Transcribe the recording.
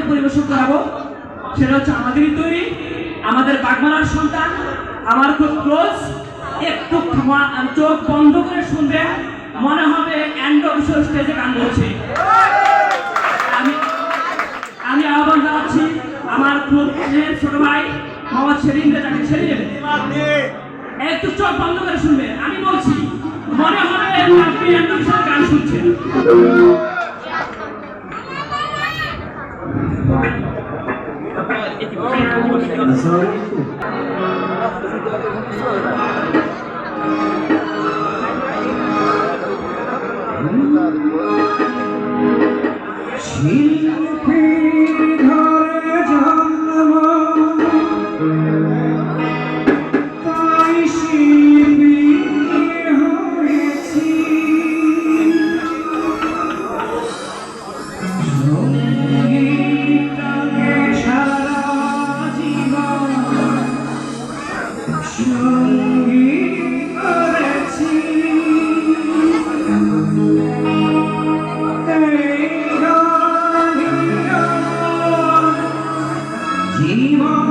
যে পরিবেশন করাবো সেটা হচ্ছে আমাদেরই তৈরি, আমাদের বাগমারার সন্তান, আমার খুব ক্লোজ। একটু চোখ বন্ধ করে শুনবেন, মনে হবে এন্ড অফিসিয়াল স্টেজে গান বলছে। আমি আহ্বান জানাচ্ছি আমার খুব ছোট ভাই মোহাম্মদ সেলিম রেজাকে। সেলিম, একটু চোখ বন্ধ করে শুনবেন, আমি বলছি, মনে হবে আপনি এন্ড অফিসিয়াল গান শুনছেন। জীবন